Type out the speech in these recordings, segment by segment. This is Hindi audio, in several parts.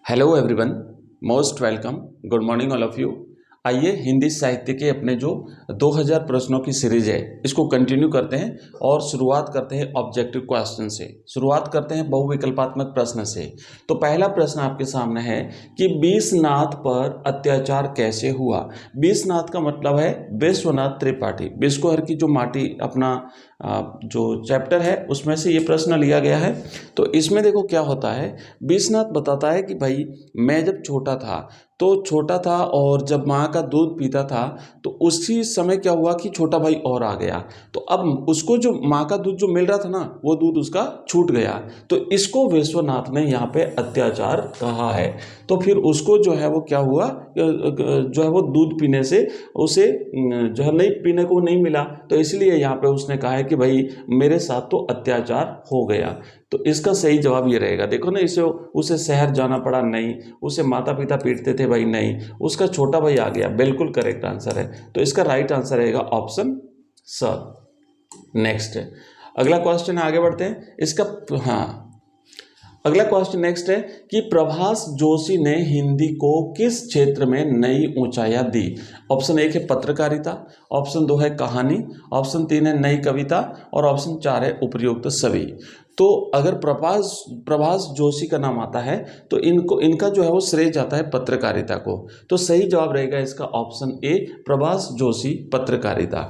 Hello everyone, most welcome, good morning all of you. आइए हिंदी साहित्य के अपने जो 2000 प्रश्नों की सीरीज है इसको कंटिन्यू करते हैं और शुरुआत करते हैं ऑब्जेक्टिव क्वेश्चन से। शुरुआत करते हैं बहुविकल्पात्मक प्रश्न से। तो पहला प्रश्न आपके सामने है कि विश्वनाथ पर अत्याचार कैसे हुआ। विश्वनाथ का मतलब है विश्वनाथ त्रिपाठी। विश्वहर की जो माटी अपना जो चैप्टर है उसमें से ये प्रश्न लिया गया है। तो इसमें देखो क्या होता है, विश्वनाथ बताता है कि भाई मैं जब छोटा था और जब माँ का दूध पीता था तो उसी समय क्या हुआ कि छोटा भाई और आ गया। तो अब उसको जो माँ का दूध जो मिल रहा था ना वो दूध उसका छूट गया। तो इसको विश्वनाथ ने यहाँ पे अत्याचार कहा है। तो फिर उसको जो है वो क्या हुआ, जो है वो दूध पीने से उसे जो है नहीं पीने को नहीं मिला। तो इसलिए यहाँ पे उसने कहा है कि भाई मेरे साथ तो अत्याचार हो गया। तो इसका सही जवाब ये रहेगा। देखो ना, उसे शहर जाना पड़ा नहीं, उसे माता पिता पीटते थे भाई नहीं, उसका छोटा भाई आ गया। बिल्कुल करेक्ट आंसर है। तो इसका राइट आंसर रहेगा ऑप्शन स। नेक्स्ट है अगला क्वेश्चन, आगे बढ़ते हैं इसका। हाँ, अगला क्वेश्चन नेक्स्ट है कि प्रभास जोशी ने हिंदी को किस क्षेत्र में नई ऊंचाइयां दी। ऑप्शन 1 है पत्रकारिता, ऑप्शन 2 है कहानी, ऑप्शन 3 है नई कविता और ऑप्शन 4 है उपयुक्त सभी। तो अगर प्रभास जोशी का नाम आता है तो इनका जो है वो श्रेय जाता है पत्रकारिता को। तो सही जवाब रहेगा इसका ऑप्शन ए, प्रभास जोशी पत्रकारिता।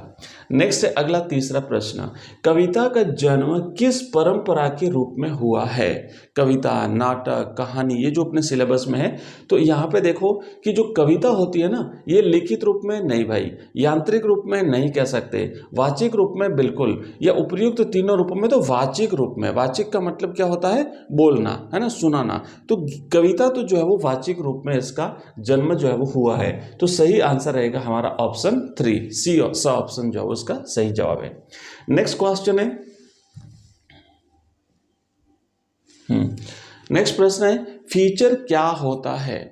नेक्स्ट है अगला तीसरा प्रश्न, कविता का जन्म किस परंपरा के रूप में हुआ है। कविता, नाटक, कहानी, ये जो अपने सिलेबस में है। तो यहाँ पे देखो कि जो कविता होती है ना ये लिखित रूप में नहीं भाई, यांत्रिक रूप में नहीं कह सकते, वाचिक रूप में बिल्कुल, या उपयुक्त तीनों रूपों में तो वाचिक रूप में। वाचिक का मतलब क्या होता है, बोलना है ना, सुनाना। तो कविता तो जो है वो वाचिक रूप में इसका जन्म जो है वो हुआ है। तो सही आंसर रहेगा हमारा ऑप्शन 3 सी ऑप्शन जो है उसका सही जवाब है। नेक्स्ट क्वेश्चन है, नेक्स्ट प्रश्न है फीचर क्या होता है।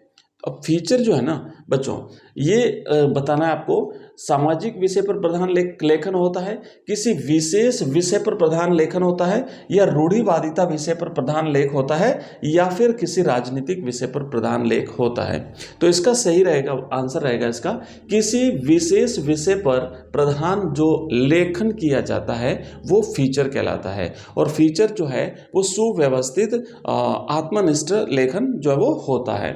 अब फीचर जो है ना बच्चों, ये बताना है आपको, सामाजिक विषय पर प्रधान लेखन होता है, किसी विशेष विषय पर प्रधान लेखन होता है, या रूढ़िवादिता विषय पर प्रधान लेख होता है, या फिर किसी राजनीतिक विषय पर प्रधान लेख होता है। तो इसका सही रहेगा आंसर रहेगा इसका किसी विशेष विषय पर प्रधान जो लेखन किया जाता है वो फीचर कहलाता है। और फीचर जो है वो सुव्यवस्थित आत्मनिष्ठ लेखन जो है वो होता है।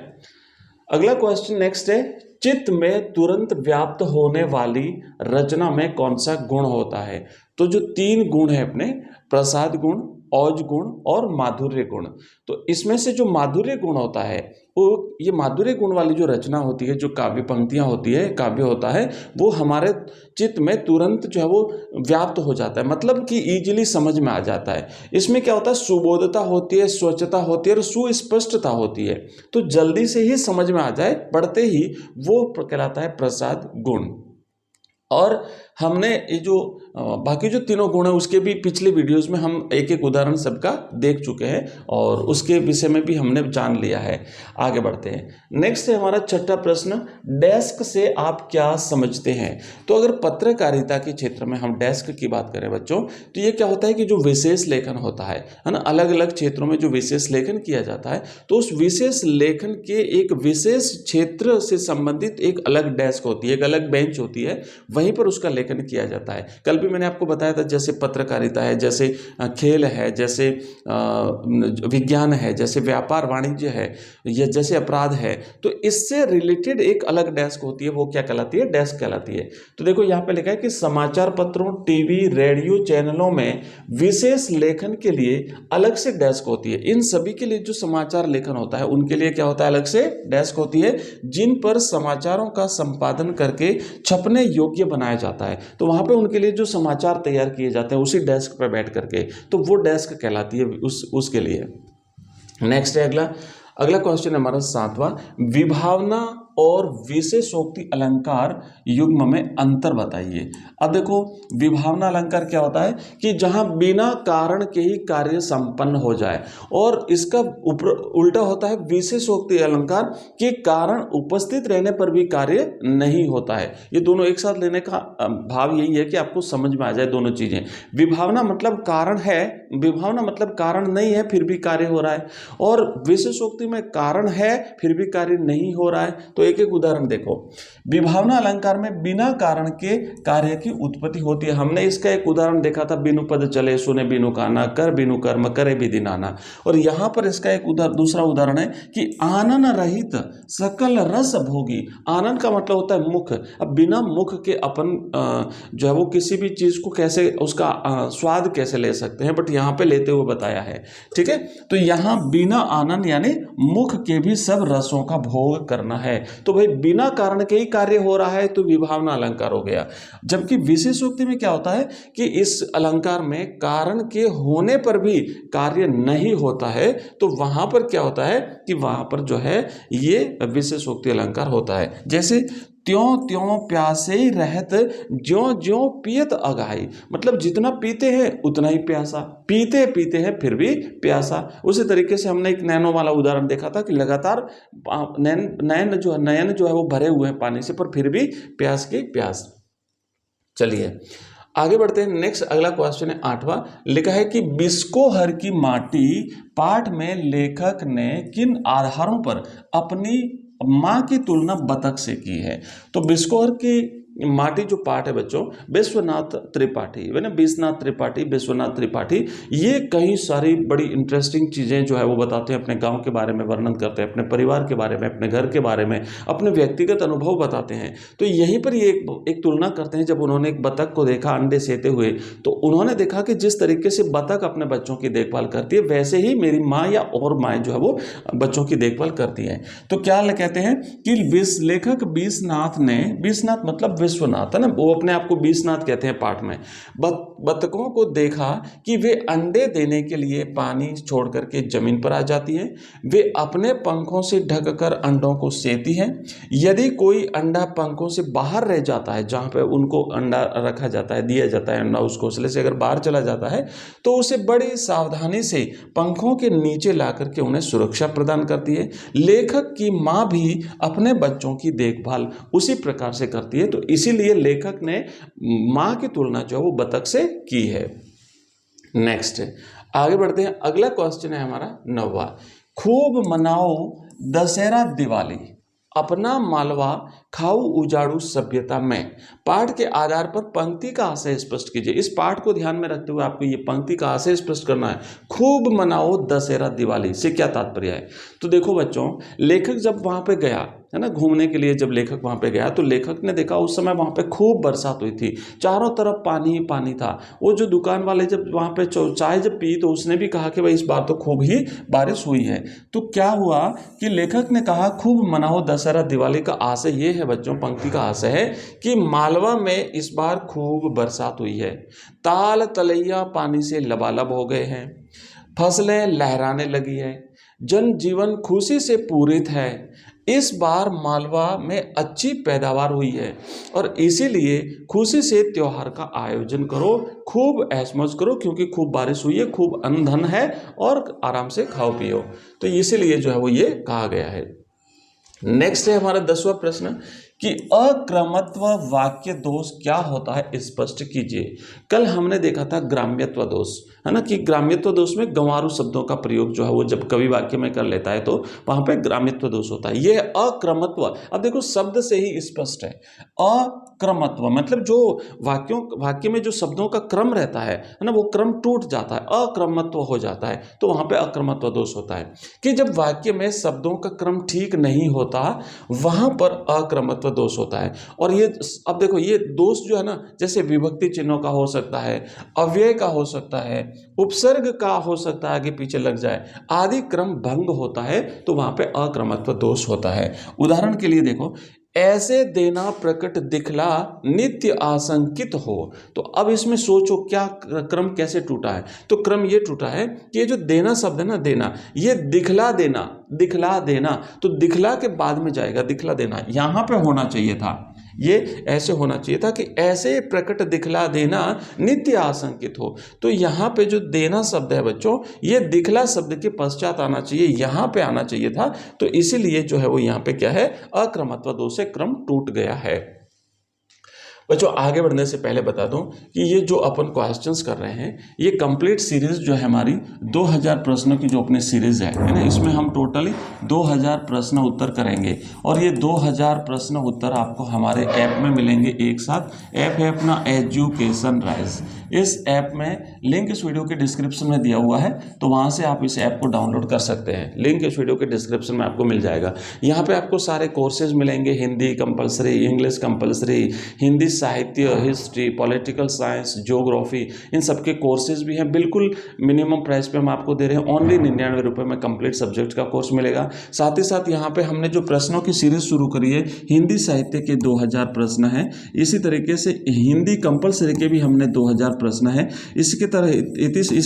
अगला क्वेश्चन नेक्स्ट है, चित्त में तुरंत व्याप्त होने वाली रचना में कौन सा गुण होता है। तो जो 3 गुण है अपने, प्रसाद गुण, औज गुण और माधुर्य गुण। तो इसमें से जो माधुर्य गुण होता है वो, ये माधुर्य गुण वाली जो रचना होती है, जो काव्य पंक्तियां होती है, काव्य होता है, वो हमारे चित्त में तुरंत जो है वो व्याप्त हो जाता है, मतलब कि इजीली समझ में आ जाता है। इसमें क्या होता है, सुबोधता होती है, स्वच्छता होती है और सुस्पष्टता होती है। तो जल्दी से ही समझ में आ जाए पढ़ते ही, वो कहलाता है प्रसाद गुण। और हमने ये जो बाकी जो तीनों गुण है उसके भी पिछले वीडियोस में हम एक एक उदाहरण सबका देख चुके हैं और उसके विषय में भी हमने जान लिया है। आगे बढ़ते हैं। नेक्स्ट है हमारा छठा प्रश्न, डेस्क से आप क्या समझते हैं। तो अगर पत्रकारिता के क्षेत्र में हम डेस्क की बात करें बच्चों, तो ये क्या होता है कि जो विशेष लेखन होता है ना, अलग अलग क्षेत्रों में जो विशेष लेखन किया जाता है, तो उस विशेष लेखन के एक विशेष क्षेत्र से संबंधित एक अलग डेस्क होती है, एक अलग बेंच होती है, वहीं पर उसका लेखन किया जाता है। कल भी मैंने आपको बताया था, जैसे पत्रकारिता है, जैसे खेल है, जैसे विज्ञान है, जैसे व्यापार वाणिज्य है, या जैसे अपराध है, तो इससे रिलेटेड एक अलग डेस्क होती है, वो क्या कहलाती है, डेस्क कहलाती है। तो देखो यहाँ पे लिखा है कि समाचार पत्रों, टीवी, रेडियो चैनलों में विशेष लेखन के लिए अलग से डेस्क होती है। इन सभी के लिए जो समाचार लेखन होता है उनके लिए क्या होता है, अलग से डेस्क होती है, जिन पर समाचारों का संपादन करके छपने योग्य बनाया जाता है। तो वहां पे उनके लिए जो समाचार तैयार किए जाते हैं उसी डेस्क पर बैठ करके, तो वो डेस्क कहलाती है उसके लिए। नेक्स्ट है अगला क्वेश्चन हमारा 7वां, विभावना और विशेषोक्ति अलंकार युग्म में अंतर बताइए। अब देखो विभावना अलंकार क्या होता है कि जहां बिना कारण के ही कार्य संपन्न हो जाए, और इसका उल्टा होता है विशेषोक्ति अलंकार कि कारण उपस्थित रहने पर भी कार्य नहीं होता है। ये दोनों एक साथ लेने का भाव यही है कि आपको समझ में आ जाए दोनों चीजें। विभावना मतलब कारण है, विभावना मतलब कारण नहीं है फिर भी कार्य हो रहा है, और विशेषोक्ति में कारण है फिर भी कार्य नहीं हो रहा है। तो एक एक उदाहरण देखो। विभावना अलंकार में बिना कारण के कार्य की उत्पत्ति होती है। हमने इसका एक उदाहरण देखा था, बिनु पद चले सुने बिनु काना, कर बिनु कर्म करे विधि नाना। और यहां पर इसका एक दूसरा उदाहरण है कि आनन रहित सकल रस भोगी। आनन का मतलब होता है मुख। अब बिना मुख के अपन जो है वो किसी भी चीज को कैसे उसका स्वाद कैसे ले सकते हैं, बट यहाँ पे लेते हुए बताया है। ठीक है, तो यहाँ बिना आनंद यानी मुख के भी सब रसों का भोग करना है। तो भाई बिना कारण के ही कार्य हो रहा है तो विभावना अलंकार हो गया। जबकि विशेषोक्ति में क्या होता है कि इस अलंकार में कारण के होने पर भी कार्य नहीं होता है, तो वहां पर क्या होता है कि वहां पर जो है ये विशेषोक्ति अलंकार होता है। जैसे त्यों त्यों प्यासे रहत ज्यों ज्यों पियत अगाई, मतलब जितना पीते हैं उतना ही प्यासा, पीते पीते हैं फिर भी प्यासा। उसी तरीके से हमने एक नैनो वाला उदाहरण देखा था कि लगातार नयन जो है वो भरे हुए हैं पानी से, पर फिर भी प्यास की प्यास। चलिए आगे बढ़ते हैं। नेक्स्ट अगला क्वेश्चन है 8वां। लिखा है कि बिस्कोहर की माटी पाठ में लेखक ने किन आधारों पर अपनी मां की तुलना बतख से की है। तो बिस्कोहर की माटी जो पाठ है बच्चों, विश्वनाथ त्रिपाठी, विश्वनाथ त्रिपाठी, विश्वनाथ त्रिपाठी, ये कई सारी बड़ी इंटरेस्टिंग चीज़ें जो है वो बताते हैं, अपने गांव के बारे में वर्णन करते हैं, अपने परिवार के बारे में, अपने घर के बारे में, अपने व्यक्तिगत अनुभव बताते हैं। तो यहीं पर ये एक तुलना करते हैं। जब उन्होंने एक बतख को देखा अंडे सेते हुए, तो उन्होंने देखा कि जिस तरीके से बतख अपने बच्चों की देखभाल करती है, वैसे ही मेरी माँ या और माएँ जो है वो बच्चों की देखभाल करती हैं। तो क्या कहते हैं कि लेखक बीसनाथ ने, बीसनाथ मतलब विश्वनाथ है ना, वो अपने आप को बीसनाथ कहते हैं पाठ में, बतखों को देखा कि वे अंडे देने के लिए पानी छोड़ करके जमीन पर आ जाती हैं, वे अपने पंखों से ढककर अंडों को सेती हैं। यदि कोई अंडा पंखों से बाहर रह जाता है, जहां पे उनको अंडा रखा जाता है, दिया जाता है अंडा, उस घोंसले से अगर बाहर चला जाता है तो उसे बड़ी सावधानी से पंखों के नीचे ला करके उन्हें सुरक्षा प्रदान करती है। लेखक की माँ भी अपने बच्चों की देखभाल उसी प्रकार से करती है। तो इसीलिए लेखक ने माँ की तुलना जो है वो बतख से की है। नेक्स्ट आगे बढ़ते हैं। अगला क्वेश्चन है हमारा 9वां। खूब मनाओ दशहरा दिवाली, अपना मालवा खाऊ उजाड़ू सभ्यता में। पाठ के आधार पर पंक्ति का आशय स्पष्ट कीजिए। इस पाठ को ध्यान में रखते हुए आपको ये पंक्ति का आशय स्पष्ट करना है। खूब मनाओ दशहरा दिवाली से क्या तात्पर्य है। तो देखो बच्चों, लेखक जब वहां पे गया है ना घूमने के लिए, जब लेखक वहां पे गया तो लेखक ने देखा उस समय वहां पे खूब बरसात हुई थी, चारों तरफ पानी ही पानी था। वो जो दुकान वाले जब वहां पे चाय जब पी तो उसने भी कहा कि भाई इस बार तो खूब ही बारिश हुई है। तो क्या हुआ कि लेखक ने कहा खूब मनाओ दशहरा दिवाली का आशय ये है बच्चों, पंक्ति का आशय है कि मालवा में इस बार खूब बरसात हुई है, ताल तलैया पानी से लबालब हो गए हैं, फसलें लहराने लगी है, जनजीवन खुशी से पूरित है। इस बार मालवा में अच्छी पैदावार हुई है और इसीलिए खुशी से त्योहार का आयोजन करो, खूब ऐश मौज करो, क्योंकि खूब बारिश हुई है, खूब अन्न धन है और आराम से खाओ पियो। तो इसीलिए जो है वो ये कहा गया है। नेक्स्ट है हमारा 10वां प्रश्न कि अक्रमत्व वाक्य दोष क्या होता है, स्पष्ट कीजिए। कल हमने देखा था ग्राम्यत्व दोष, है ना, कि ग्राम्यत्व दोष में गंवारू शब्दों का प्रयोग जो है वो जब कवि वाक्य में कर लेता है तो वहां पे ग्राम्यत्व दोष होता है। यह अक्रमत्व, अब देखो शब्द से ही स्पष्ट है। अक्रमत्व मतलब जो वाक्य में जो शब्दों का क्रम रहता है ना, वो क्रम टूट जाता है, अक्रमत्व हो जाता है, तो वहां पे अक्रमत्व दोष होता है। कि जब वाक्य में शब्दों का क्रम ठीक नहीं होता वहां पर अक्रमत्व दोष होता है। और ये अब देखो ये दोष जो है ना, जैसे विभक्ति चिन्हों का हो सकता है, अव्यय का हो सकता है, उपसर्ग का हो सकता है, आगे पीछे लग जाए, आदि क्रम भंग होता है तो वहां पे अक्रमत्व दोष होता है। उदाहरण के लिए देखो, ऐसे देना प्रकट दिखला नित्य आशंकित हो। तो अब इसमें सोचो क्या क्रम कैसे टूटा है। तो क्रम ये टूटा है कि ये जो देना शब्द है ना, देना, ये दिखला देना, दिखला देना, तो दिखला के बाद में जाएगा दिखला देना, यहां पे होना चाहिए था, ये ऐसे होना चाहिए था कि ऐसे प्रकट दिखला देना नित्य आशंकित हो। तो यहाँ पे जो देना शब्द है बच्चों, ये दिखला शब्द के पश्चात आना चाहिए, यहाँ पे आना चाहिए था। तो इसीलिए जो है वो यहाँ पे क्या है, अक्रमत्व दोष से क्रम टूट गया है। बच्चों आगे बढ़ने से पहले बता दूं कि ये जो अपन क्वेश्चंस कर रहे हैं, ये कंप्लीट सीरीज जो है हमारी 2000 प्रश्नों की जो अपनी सीरीज है ना, इसमें हम टोटली 2000 प्रश्न उत्तर करेंगे। और ये 2000 प्रश्न उत्तर आपको हमारे ऐप में मिलेंगे एक साथ। ऐप है अपना एजुकेशन राइज। इस ऐप में लिंक इस वीडियो के डिस्क्रिप्शन में दिया हुआ है, तो वहाँ से आप इस ऐप को डाउनलोड कर सकते हैं। लिंक इस वीडियो के डिस्क्रिप्शन में आपको मिल जाएगा। यहाँ पे आपको सारे कोर्सेज मिलेंगे, Hindi compulsory, English compulsory, Hindi साहित्य, हिस्ट्री, पॉलिटिकल साइंस, ज्योग्राफी, इन सब के कोर्सेज भी हैं। बिल्कुल मिनिमम प्राइस पे हम आपको दे रहे हैं, ओनली 99 रुपये में कंप्लीट सब्जेक्ट का कोर्स मिलेगा। साथ ही साथ यहाँ पे हमने जो प्रश्नों की सीरीज शुरू करी है, हिंदी साहित्य के 2000 प्रश्न हैं। इसी तरीके से हिंदी कंपलसरी के भी हमने 2000 प्रश्न है। इसी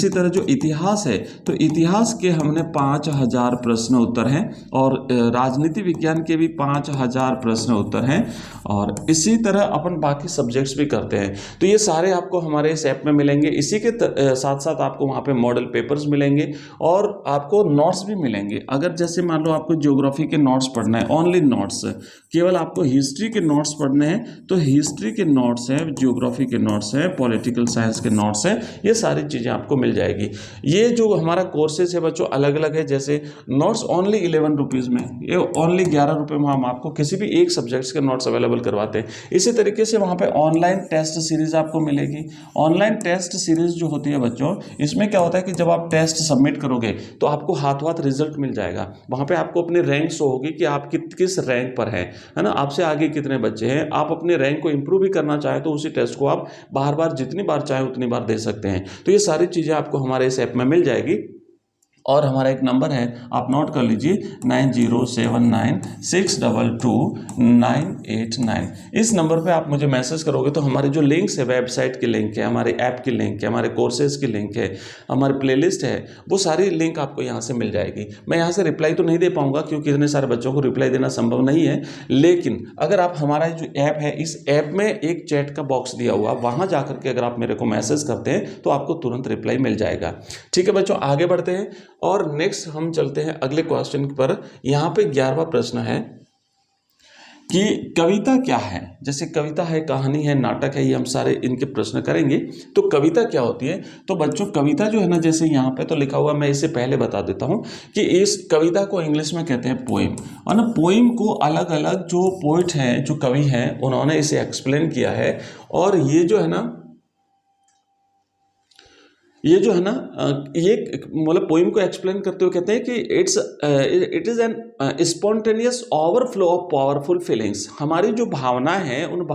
तरह जो इतिहास है, तो इतिहास के हमने 5000 प्रश्न उत्तर हैं, और राजनीति विज्ञान के भी 5000 प्रश्न उत्तर हैं। और इसी तरह अपन बाकी सब्जेक्ट्स भी करते हैं। तो ये सारे आपको हमारे इस ऐप में मिलेंगे। इसी के साथ साथ आपको वहाँ पे मॉडल पेपर्स मिलेंगे और आपको नोट्स भी मिलेंगे। अगर जैसे मान लो आपको ज्योग्राफी के नोट्स पढ़ना है, ओनली नोट्स, केवल आपको हिस्ट्री के नोट्स पढ़ने हैं, तो हिस्ट्री के नोट्स हैं, ज्योग्राफी के नोट्स हैं, पॉलिटिकल साइंस के नोट्स हैं, ये सारी चीज़ें आपको मिल जाएगी। ये जो हमारा कोर्सेज है बच्चों अलग अलग है। जैसे नोट्स ओनली 11 रुपीज़ में, ये ओनली 11 रुपये में हम आपको किसी भी एक सब्जेक्ट्स के नोट्स अवेलेबल करवाते हैं। इसी तरीके से वहाँ पे ऑनलाइन टेस्ट सीरीज आपको मिलेगी। ऑनलाइन टेस्ट सीरीज जो होती है बच्चों, इसमें क्या होता है कि जब आप टेस्ट सबमिट करोगे तो आपको हाथ रिजल्ट मिल जाएगा। वहाँ पे आपको अपनी रैंक शो होगी कि आप किस रैंक पर है ना, आपसे आगे कितने बच्चे हैं। आप अपने रैंक को इंप्रूव भी करना चाहें तो उसी टेस्ट को आप बार बार जितनी बार चाहें उतनी बार दे सकते हैं। तो ये सारी चीज़ें आपको हमारे इस ऐप में मिल जाएगी। और हमारा एक नंबर है, आप नोट कर लीजिए, 9079622989। इस नंबर पे आप मुझे मैसेज करोगे तो हमारे जो लिंक्स है, वेबसाइट की लिंक है, हमारे ऐप की लिंक है, हमारे कोर्सेज की लिंक है, हमारी प्लेलिस्ट है, वो सारी लिंक आपको यहाँ से मिल जाएगी। मैं यहाँ से रिप्लाई तो नहीं दे पाऊँगा क्योंकि इतने सारे बच्चों को रिप्लाई देना संभव नहीं है, लेकिन अगर आप हमारा जो ऐप है, इस ऐप में एक चैट का बॉक्स दिया हुआ, वहाँ जा करके अगर आप मेरे को मैसेज करते हैं तो आपको तुरंत रिप्लाई मिल जाएगा। ठीक है बच्चों, आगे बढ़ते हैं और नेक्स्ट हम चलते हैं अगले क्वेश्चन पर। यहाँ पे 11वां प्रश्न है कि कविता क्या है। जैसे कविता है, कहानी है, नाटक है, ये हम सारे इनके प्रश्न करेंगे। तो कविता क्या होती है, तो बच्चों कविता जो है ना, जैसे यहाँ पे तो लिखा हुआ, मैं इसे पहले बता देता हूँ कि इस कविता को इंग्लिश में कहते हैं पोएम। और ना पोएम को अलग अलग जो पोइट हैं, जो कवि हैं, उन्होंने इसे एक्सप्लेन किया है। और ये जो है ना, ये मतलब पोइम को एक्सप्लेन करते हुए कहते हैं कि it is an spontaneous overflow of powerful feelings. हमारी जो भावनाएं हैं, उन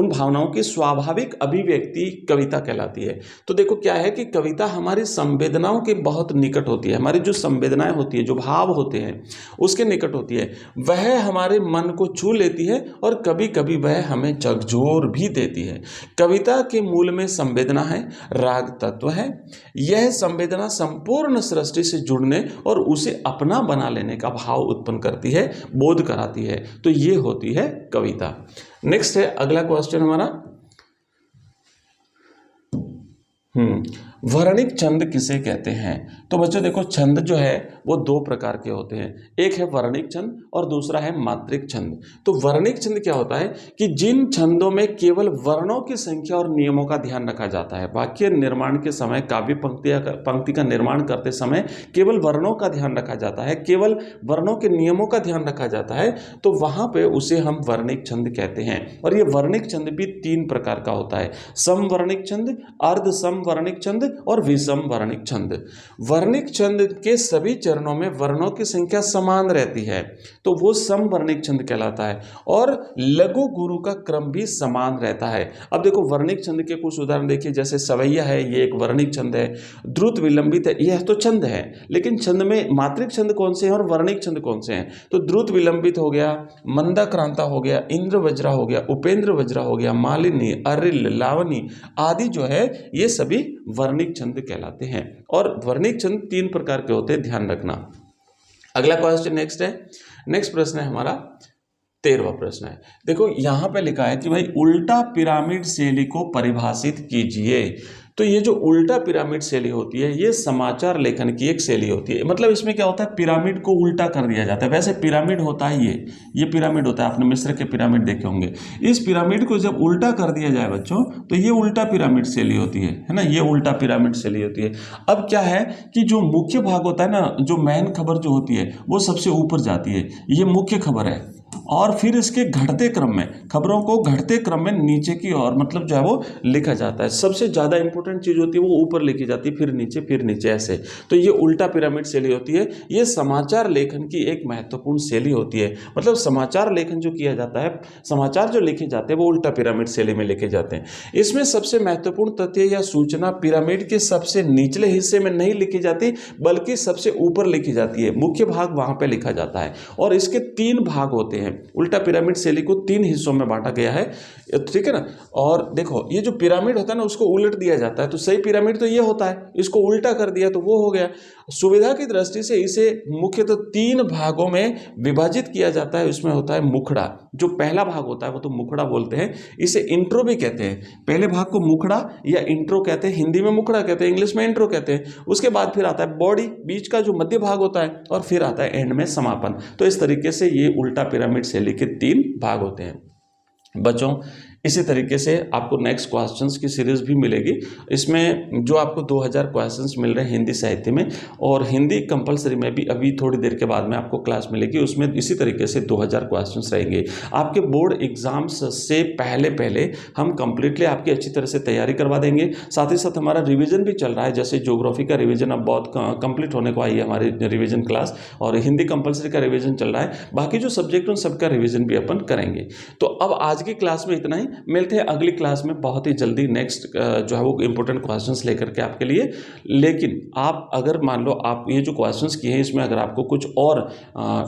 भावनाओं की स्वाभाविक अभिव्यक्ति कविता कहलाती है। तो देखो क्या है कि कविता हमारी संवेदनाओं के बहुत निकट होती है। हमारी जो संवेदनाएं होती है, जो भाव होते हैं, उसके निकट होती है। वह हमारे मन को छू लेती है और कभी कभी वह हमें झकझोर भी देती है। कविता के मूल में संवेदना है, राग तत्व है। यह संवेदना संपूर्ण सृष्टि से जुड़ने और उसे अपना बना लेने का भाव उत्पन्न करती है, बोध कराती है। तो ये होती है कविता। नेक्स्ट है अगला क्वेश्चन हमारा, वर्णिक छंद किसे कहते हैं। तो बच्चों देखो, छंद जो है वो दो प्रकार के होते हैं। एक है वर्णिक छंद और दूसरा है मात्रिक छंद। तो वर्णिक छंद क्या होता है कि जिन छंदों में केवल वर्णों की संख्या और नियमों का ध्यान रखा जाता है। वाक्य निर्माण के समय, काव्य पंक्ति का निर्माण करते समय केवल वर्णों का ध्यान रखा जाता है, केवल वर्णों के नियमों का ध्यान रखा जाता है, तो वहां पे उसे हम वर्णिक छंद कहते हैं। और ये वर्णिक छंद भी 3 प्रकार का होता है, समवर्णिक छंद, अर्ध समवर्णिक छंद और विषम वर्णिक छंद। वर्णिक छंद के सभी चरणों में वर्णों की संख्या समान रहती है तो वो समवर्णिक छंद कहलाता है, और लघु गुरु का क्रम भी समान रहता है। अब देखो वर्णिक छंद के कुछ उदाहरण देखिए, जैसे सवैया है, ये एक वर्णिक छंद है। द्रुत विलंबित है, यह तो छंद है, लेकिन छंद में मात्रिक छंद कौन से हैं और वर्णिक छंद कौन से हैं? तो द्रुत विलंबित हो गया, मंदाक्रांता हो गया, इंद्र वज्रा हो गया, उपेंद्र वज्रा हो गया, मालिनी, अरिल, लावनी आदि जो है ये सभी वर्णिक छंद कहलाते हैं। और वर्णिक छंद 3 प्रकार के होते हैं, ध्यान रखना। अगला क्वेश्चन नेक्स्ट है, नेक्स्ट प्रश्न है हमारा 13वां प्रश्न है। देखो यहां पे लिखा है कि भाई उल्टा पिरामिड शैली को परिभाषित कीजिए। तो ये जो उल्टा पिरामिड शैली होती है ये समाचार लेखन की एक शैली होती है। मतलब इसमें क्या होता है, पिरामिड को उल्टा कर दिया जाता है। वैसे पिरामिड होता है ये पिरामिड होता है, आपने मिस्र के पिरामिड देखे होंगे। इस पिरामिड को जब उल्टा कर दिया जाए बच्चों तो ये उल्टा पिरामिड शैली होती है ना, ये उल्टा पिरामिड शैली होती है। अब क्या है कि जो मुख्य भाग होता है ना, जो मेन खबर जो होती है वो सबसे ऊपर जाती है, ये मुख्य खबर है, और फिर इसके घटते क्रम में, खबरों को घटते क्रम में नीचे की ओर मतलब जो है वो लिखा जाता है। सबसे ज़्यादा इंपॉर्टेंट चीज़ होती है वो ऊपर लिखी जाती है, फिर नीचे ऐसे। तो ये उल्टा पिरामिड शैली होती है। ये समाचार लेखन की एक महत्वपूर्ण शैली होती है। मतलब समाचार लेखन जो किया जाता है, समाचार जो लिखे जाते हैं वो उल्टा पिरामिड शैली में लिखे जाते हैं। इसमें सबसे महत्वपूर्ण तथ्य या सूचना पिरामिड के सबसे निचले हिस्से में नहीं लिखी जाती बल्कि सबसे ऊपर लिखी जाती है, मुख्य भाग वहाँ पर लिखा जाता है। और इसके 3 भाग होते हैं। उल्टा पिरामिड शैली को 3 हिस्सों में बांटा गया है, ठीक है ना। और देखो ये जो पिरामिड होता है ना उसको उलट दिया जाता है, तो सही पिरामिड तो ये होता है, इसको उल्टा कर दिया तो वो हो गया। सुविधा की दृष्टि से इसे मुख्यतः 3 भागों में विभाजित किया जाता है। उसमें होता है मुखड़ा, जो पहला भाग होता है वो तो मुखड़ा बोलते हैं, इसे इंट्रो भी कहते हैं। पहले भाग को मुखड़ा या इंट्रो कहते हैं, हिंदी में मुखड़ा कहते हैं, इंग्लिश में इंट्रो कहते हैं। उसके बाद फिर आता है बॉडी, बीच का जो मध्य भाग होता है, और फिर आता है एंड में समापन। तो इस तरीके से ये उल्टा पिरामिड शैली के 3 भाग होते हैं बच्चों। इसी तरीके से आपको नेक्स्ट क्वेश्चंस की सीरीज भी मिलेगी। इसमें जो आपको 2000 क्वेश्चंस मिल रहे हैं हिंदी साहित्य में, और हिंदी कंपलसरी में भी अभी थोड़ी देर के बाद में आपको क्लास मिलेगी, उसमें इसी तरीके से 2000 क्वेश्चंस रहेंगे। आपके बोर्ड एग्जाम्स से पहले हम कंप्लीटली आपकी अच्छी तरह से तैयारी करवा देंगे। साथ ही साथ हमारा रिविजन भी चल रहा है, जैसे ज्योग्राफी का रिविजन अब बहुत कंप्लीट होने को आई है हमारी रिविजन क्लास, और हिंदी कंपलसरी का रिविजन चल रहा है। बाकी जो सब्जेक्ट उन सबका रिविजन भी अपन करेंगे। तो अब आज की क्लास में इतना ही, मिलते हैं अगली क्लास में बहुत ही जल्दी नेक्स्ट जो है वो इंपॉर्टेंट क्वेश्चंस लेकर के आपके लिए। लेकिन आप अगर मान लो आप ये जो क्वेश्चंस किए हैं इसमें अगर आपको कुछ और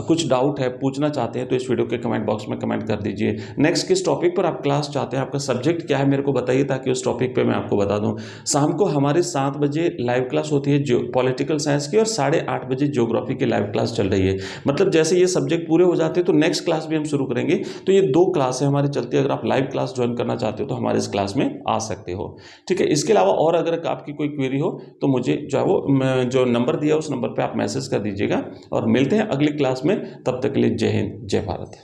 कुछ डाउट है, पूछना चाहते हैं, तो इस वीडियो के कमेंट बॉक्स में कमेंट कर दीजिए। नेक्स्ट किस टॉपिक पर आप क्लास चाहते हैं, आपका सब्जेक्ट क्या है मेरे को बताइए, ताकि उस टॉपिक पर मैं आपको बता दूँ। शाम को हमारे 7 बजे लाइव क्लास होती है जो पॉलिटिकल साइंस की, और 8:30 बजे ज्योग्राफी की लाइव क्लास चल रही है। मतलब जैसे ये सब्जेक्ट पूरे हो जाते हैं तो नेक्स्ट क्लास भी हम शुरू करेंगे। तो ये 2 क्लासें हमारी चलती है। अगर आप लाइव क्लास ज्वाइन करना चाहते हो तो हमारे इस क्लास में आ सकते हो, ठीक है। इसके अलावा और अगर आपकी कोई क्वेरी हो तो मुझे जो है वो जो नंबर दिया उस नंबर पे आप मैसेज कर दीजिएगा, और मिलते हैं अगली क्लास में। तब तक के लिए जय हिंद, जय भारत।